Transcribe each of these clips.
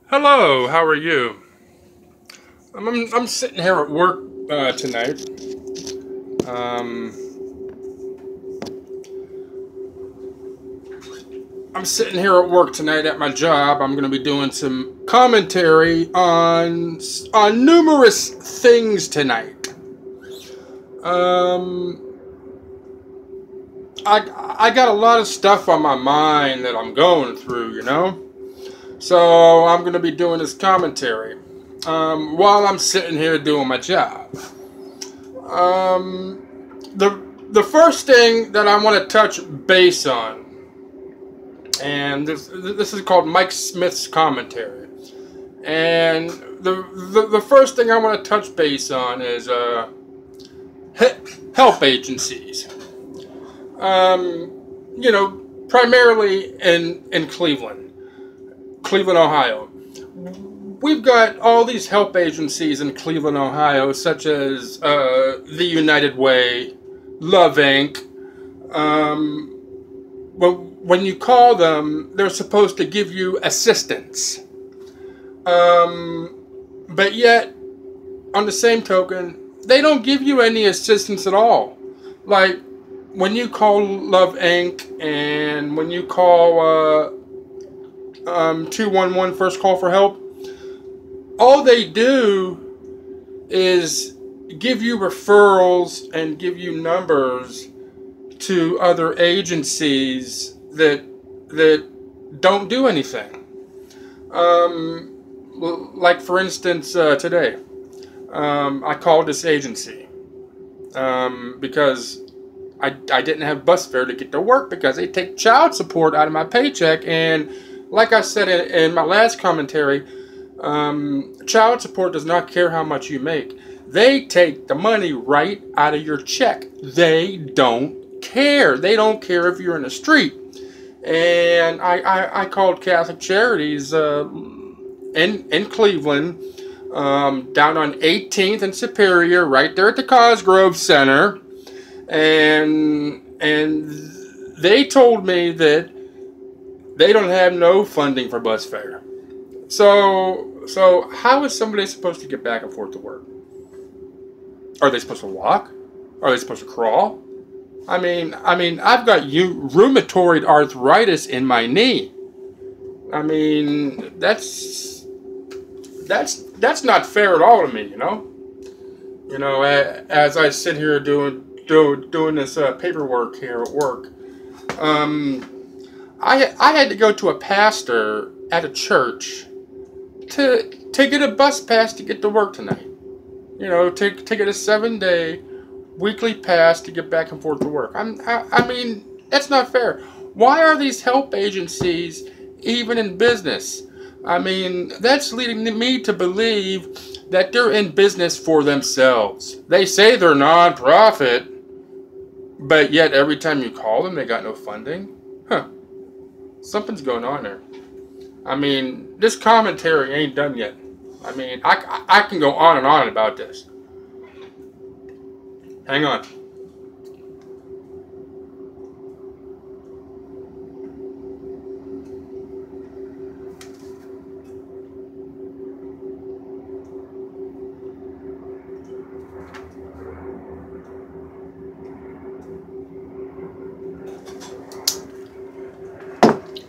Hello, how are you? I'm sitting here at work tonight. Um, I'm sitting here at work tonight at my job. I'm going to be doing some commentary on numerous things tonight. Um, I got a lot of stuff on my mind that I'm going through, you know. So I'm going to be doing this commentary while I'm sitting here doing my job. Um, the first thing that I want to touch base on, and this is called Mike Smith's commentary, and the first thing I want to touch base on is help agencies. You know, primarily in Cleveland, Ohio. We've got all these help agencies in Cleveland, Ohio, such as the United Way, Love Inc. When you call them, they're supposed to give you assistance. But yet, on the same token, they don't give you any assistance at all. Like, when you call Love Inc. and when you call 211 First Call for Help, all they do is give you referrals and give you numbers to other agencies that don't do anything. Like for instance, today, I called this agency because I didn't have bus fare to get to work because they take child support out of my paycheck, and like I said in my last commentary, child support does not care how much you make. They take the money right out of your check. They don't care. They don't care if you're in the street. And I called Catholic Charities in Cleveland, down on 18th and Superior, right there at the Cosgrove Center, and they told me that they don't have no funding for bus fare. So how is somebody supposed to get back and forth to work? Are they supposed to walk? Are they supposed to crawl? I mean, I've got rheumatoid arthritis in my knee. I mean, that's not fair at all to me, you know. You know, as I sit here doing this paperwork here at work, I had to go to a pastor at a church to get a bus pass to get to work tonight. You know, to get a 7-day weekly pass to get back and forth to work. I mean, that's not fair. Why are these help agencies even in business? I mean, that's leading me to believe that they're in business for themselves. They say they're non-profit, but yet every time you call them, they got no funding. Huh. Something's going on there. I mean, this commentary ain't done yet. I mean, I can go on and on about this. Hang on.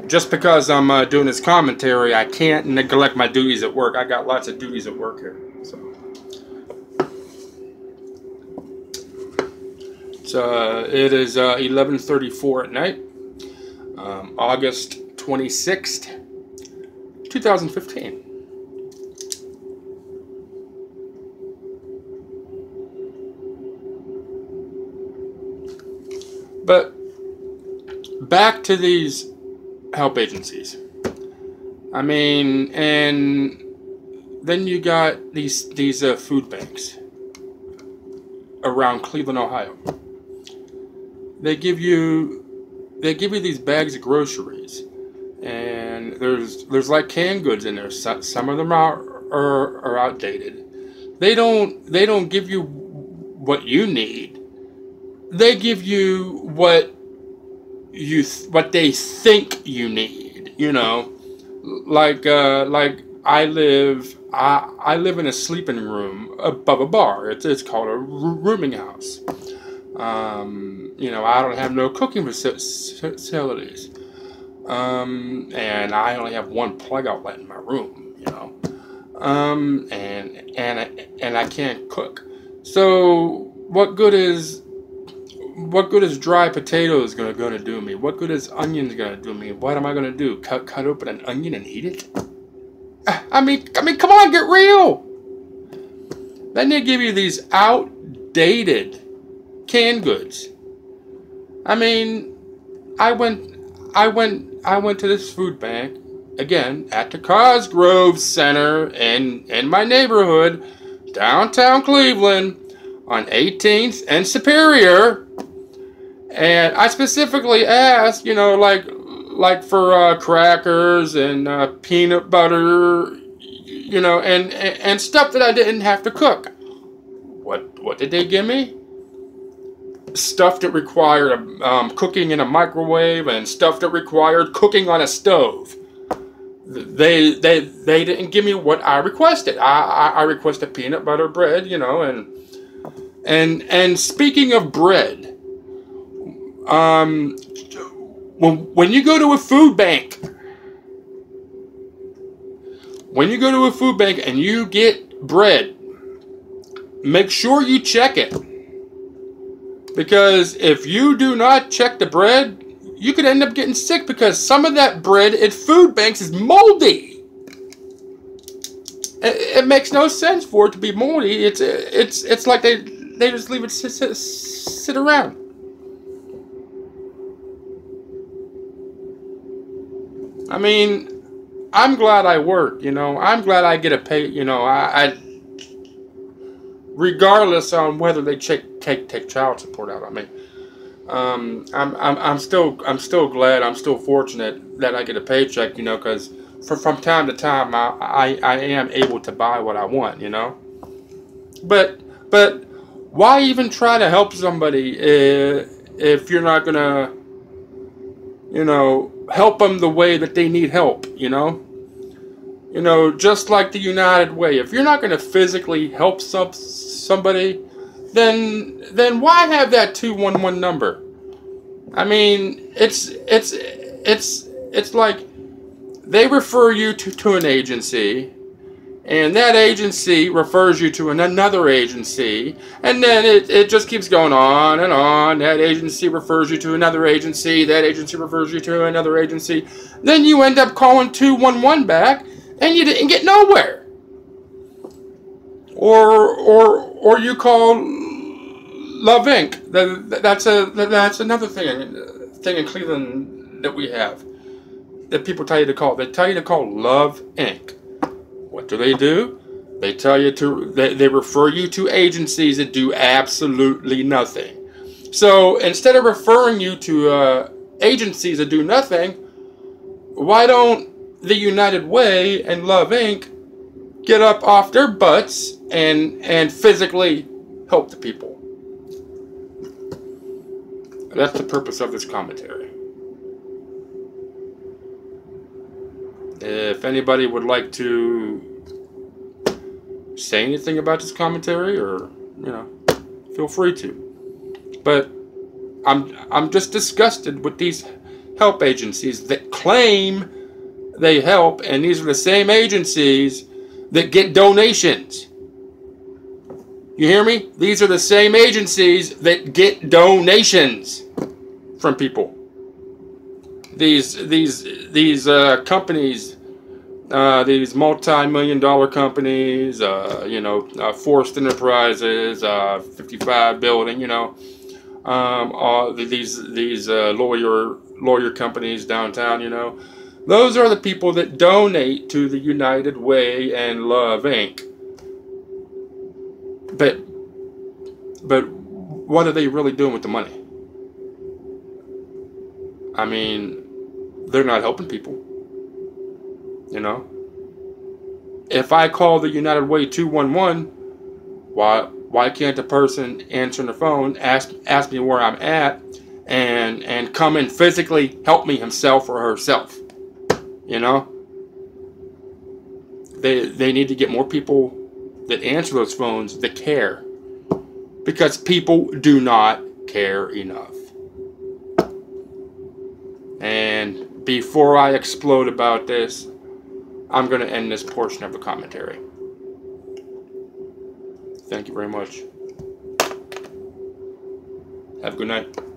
Just because I'm doing this commentary, I can't neglect my duties at work. I got lots of duties at work here. So it is 11:34 at night, August 26th, 2015. But back to these help agencies. I mean, and then you got these food banks around Cleveland, Ohio. They give you these bags of groceries, and there's like canned goods in there. Some of them are outdated. They don't give you what you need. They give you what they think you need. You know, like I live in a sleeping room above a bar. It's called a rooming house. I don't have no cooking facilities. And I only have one plug outlet in my room, and I can't cook. So what good is dry potatoes gonna do me? What good is onions gonna do me? What am I gonna do? Cut open an onion and eat it? I mean, come on, get real. Then they give you these outdated canned goods. I mean, I went to this food bank again at the Cosgrove Center in my neighborhood, downtown Cleveland, on 18th and Superior, and I specifically asked, like for crackers and peanut butter, and stuff that I didn't have to cook. What did they give me? Stuff that required cooking in a microwave and stuff that required cooking on a stove. They didn't give me what I requested. I requested peanut butter bread, and speaking of bread, when you go to a food bank, and you get bread, make sure you check it. Because if you do not check the bread, you could end up getting sick, because some of that bread at food banks is moldy. It makes no sense for it to be moldy. It's like they just leave it sit around. I mean, I'm glad I work, I'm glad I get a pay, I regardless on whether they take child support out on me. I'm still glad, I'm still fortunate that I get a paycheck, because from time to time I am able to buy what I want, But why even try to help somebody if you're not gonna, help them the way that they need help, just like the United Way. If you're not going to physically help somebody, then why have that 211 number? I mean, it's like they refer you to an agency, and that agency refers you to another agency, and then it just keeps going on and on. That agency refers you to another agency, that agency refers you to another agency. Then you end up calling 211 back, and you didn't get nowhere. Or you call Love Inc. That's another thing in Cleveland that we have, that people tell you to call. They tell you to call Love Inc. What do? They tell you they refer you to agencies that do absolutely nothing. So instead of referring you to agencies that do nothing, why don't the United Way and Love Inc. get up off their butts and physically help the people? That's the purpose of this commentary. If anybody would like to say anything about this commentary, or feel free to. But I'm just disgusted with these help agencies that claim they help, and these are the same agencies that get donations. You hear me? These are the same agencies that get donations from people. These companies, these multi-million-dollar companies, Forced Enterprises, 55 Building, all these lawyer companies downtown, those are the people that donate to the United Way and Love Inc. But what are they really doing with the money? I mean, they're not helping people. If I call the United Way 211, why can't the person answering the phone ask me where I'm at and come and physically help me himself or herself? They need to get more people that answer those phones that care. Because people do not care enough. And before I explode about this, I'm going to end this portion of the commentary. Thank you very much. Have a good night.